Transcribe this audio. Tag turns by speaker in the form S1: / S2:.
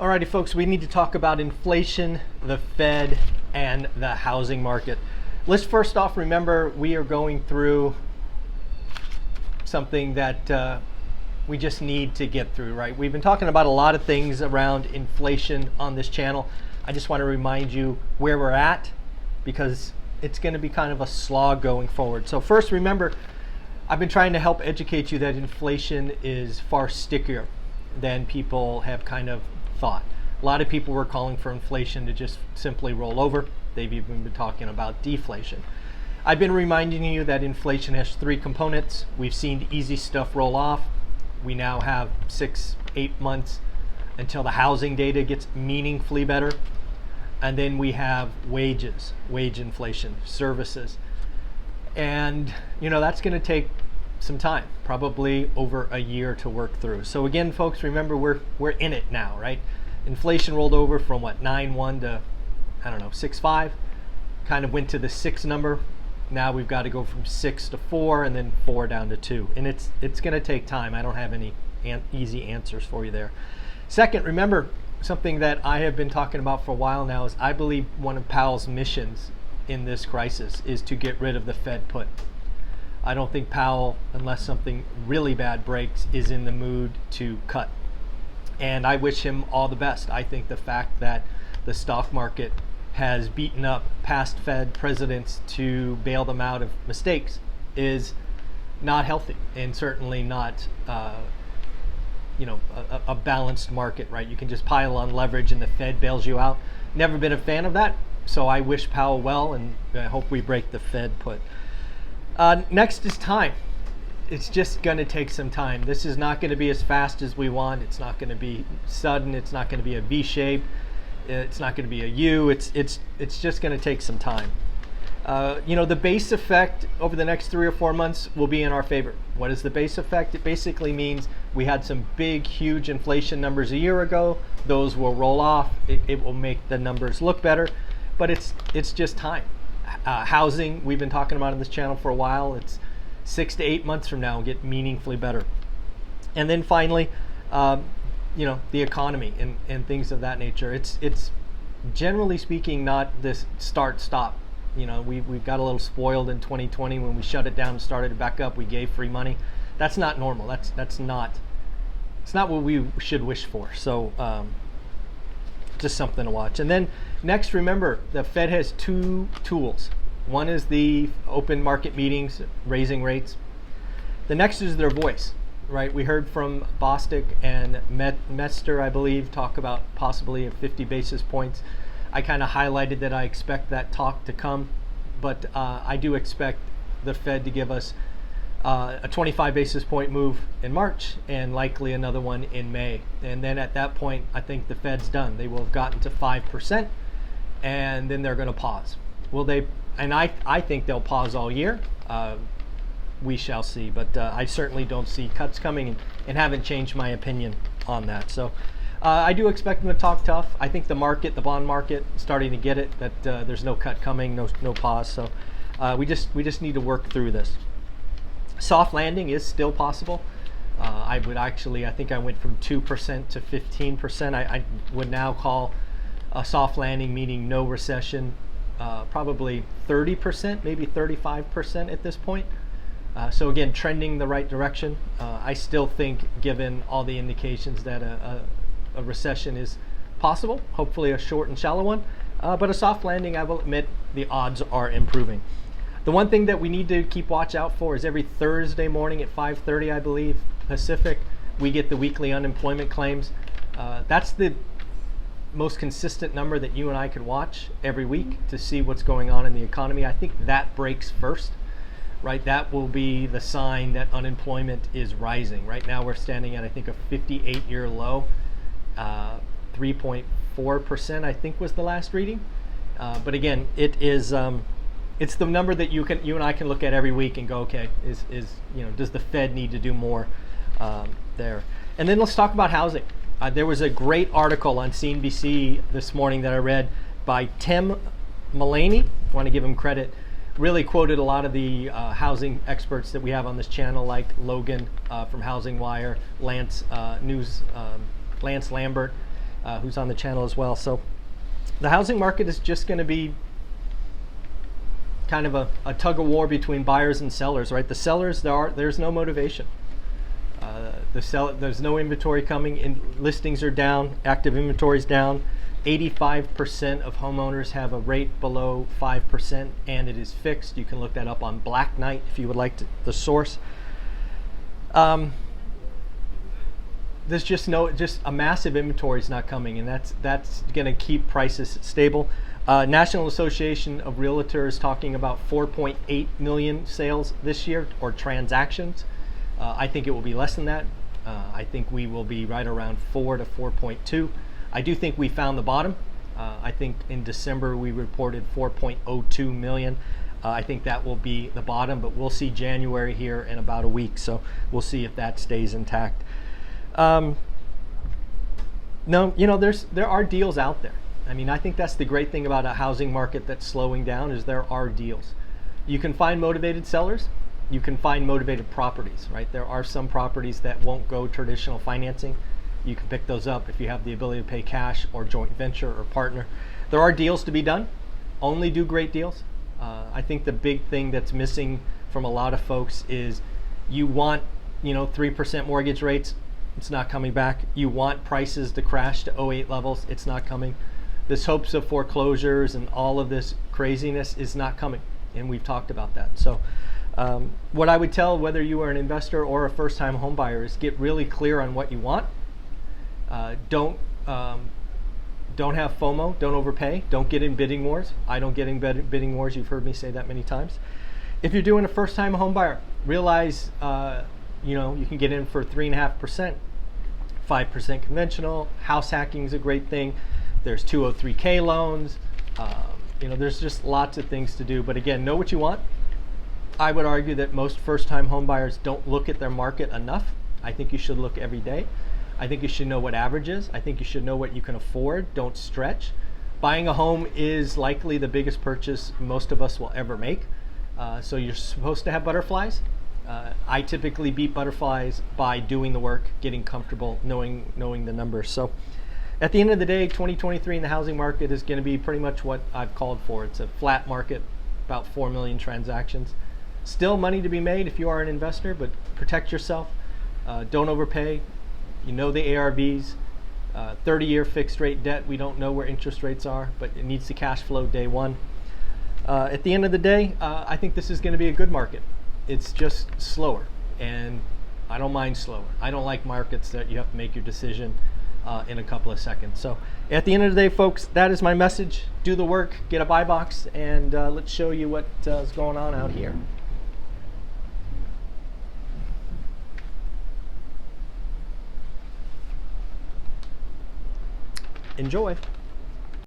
S1: Alrighty folks, we need to talk about inflation, the Fed, and the housing market. Let's first off remember we are going through something that we just need to get through, right? We've been talking about a lot of things around inflation on this channel. I just want to remind you where we're at because it's going to be kind of a slog going forward. So first, remember, I've been trying to help educate you that inflation is far stickier than people have kind of thought. A lot of people were calling for inflation to just simply roll over. They've even been talking about deflation. I've been reminding you that inflation has three components. We've seen easy stuff roll off. We now have 6-8 months until the housing data gets meaningfully better. And then we have wages, wage inflation, services. And that's going to take some time, probably over a year to work through. So again, folks, remember we're in it now, right? Inflation rolled over from what, 9.1 to, 6.5, kind of went to the 6 number. Now we've got to go from 6 to 4 and then 4 down to 2. And it's going to take time. I don't have any easy answers for you there. Second, remember something that I have been talking about for a while now is I believe one of Powell's missions in this crisis is to get rid of the Fed put. I don't think Powell, unless something really bad breaks, is in the mood to cut. And I wish him all the best. I think the fact that the stock market has beaten up past Fed presidents to bail them out of mistakes is not healthy and certainly not a balanced market, right? You can just pile on leverage and the Fed bails you out. Never been a fan of that. So I wish Powell well and I hope we break the Fed put. Next is time. It's just going to take some time. This is not going to be as fast as we want. It's not going to be sudden. It's not going to be a V shape. It's not going to be a U. It's just going to take some time. The base effect over the next 3 or 4 months will be in our favor. What is the base effect? It basically means we had some big, huge inflation numbers a year ago. Those will roll off. It will make the numbers look better, but it's just time. Housing, we've been talking about on this channel for a while. It's 6 to 8 months from now will get meaningfully better. And then finally, the economy and things of that nature. It's generally speaking not this start-stop. We got a little spoiled in 2020 when we shut it down and started it back up. We gave free money. That's not normal. It's not what we should wish for. So just something to watch. And then next, remember, the Fed has 2 tools. One is the open market meetings, raising rates. The next is their voice, right? We heard from Bostic and Mester, I believe, talk about possibly a 50 basis points. I kind of highlighted that I expect that talk to come, but I do expect the Fed to give us a 25 basis point move in March and likely another one in May. And then at that point, I think the Fed's done. They will have gotten to 5% and then they're going to pause. Will they? And I think they'll pause all year. We shall see, but I certainly don't see cuts coming and haven't changed my opinion on that. So I do expect them to talk tough. I think the bond market, starting to get it that there's no cut coming, no pause. So we just need to work through this. Soft landing is still possible. I think I went from 2% to 15%. I would now call a soft landing, meaning no recession, probably 30%, maybe 35% at this point. So again, trending the right direction. I still think, given all the indications, that a recession is possible, hopefully a short and shallow one. But a soft landing, I will admit, the odds are improving. The one thing that we need to keep watch out for is every Thursday morning at 5:30, I believe, Pacific, we get the weekly unemployment claims. That's the most consistent number that you and I can watch every week to see what's going on in the economy. I think that breaks first, right? That will be the sign that unemployment is rising. Right now we're standing at, I think, a 58-year low. 3.4%, I think, was the last reading. But again, it is it's the number that you and I can look at every week and go, okay, does the Fed need to do more there? And then let's talk about housing. There was a great article on CNBC this morning that I read by Tim Mullaney. I want to give him credit. Really quoted a lot of the housing experts that we have on this channel, like Logan from Housing Wire, Lance Lambert, who's on the channel as well. So the housing market is just going to be kind of a tug of war between buyers and sellers, right? The sellers, there's no motivation. There's no inventory coming in. Listings are down, active inventory is down. 85% of homeowners have a rate below 5%, and it is fixed. You can look that up on Black Knight if you would like the source. There's just a massive inventory is not coming, and that's going to keep prices stable. National Association of Realtors is talking about 4.8 million sales this year, or transactions. I think it will be less than that. I think we will be right around 4 to 4.2. I do think we found the bottom. I think in December we reported 4.02 million. I think that will be the bottom, but we'll see January here in about a week, so we'll see if that stays intact. No, there are deals out there. I mean, I think that's the great thing about a housing market that's slowing down, is there are deals. You can find motivated sellers. You can find motivated properties, right? There are some properties that won't go traditional financing. You can pick those up if you have the ability to pay cash or joint venture or partner. There are deals to be done. Only do great deals. I think the big thing that's missing from a lot of folks is you want, 3% mortgage rates. It's not coming back. You want prices to crash to 08 levels. It's not coming. This hopes of foreclosures and all of this craziness is not coming. And we've talked about that. So what I would tell whether you are an investor or a first-time home buyer is get really clear on what you want. Don't have FOMO. Don't overpay. Don't get in bidding wars. I don't get in bidding wars. You've heard me say that many times. If you're doing a first-time home buyer, realize you can get in for 3.5%, 5% conventional. House hacking is a great thing. There's 203K loans. There's just lots of things to do. But again, know what you want. I would argue that most first-time home buyers don't look at their market enough. I think you should look every day. I think you should know what average is. I think you should know what you can afford. Don't stretch. Buying a home is likely the biggest purchase most of us will ever make. So you're supposed to have butterflies. I typically beat butterflies by doing the work, getting comfortable, knowing the numbers. So at the end of the day, 2023 in the housing market is going to be pretty much what I've called for. It's a flat market, about 4 million transactions. Still money to be made if you are an investor, but protect yourself. Don't overpay. You know the ARVs, 30-year fixed rate debt. We don't know where interest rates are, but it needs to cash flow day one. At the end of the day, I think this is going to be a good market. It's just slower, and I don't mind slower. I don't like markets that you have to make your decision in a couple of seconds. So at the end of the day, folks, that is my message. Do the work, get a buy box, and let's show you what is going on out here. Enjoy.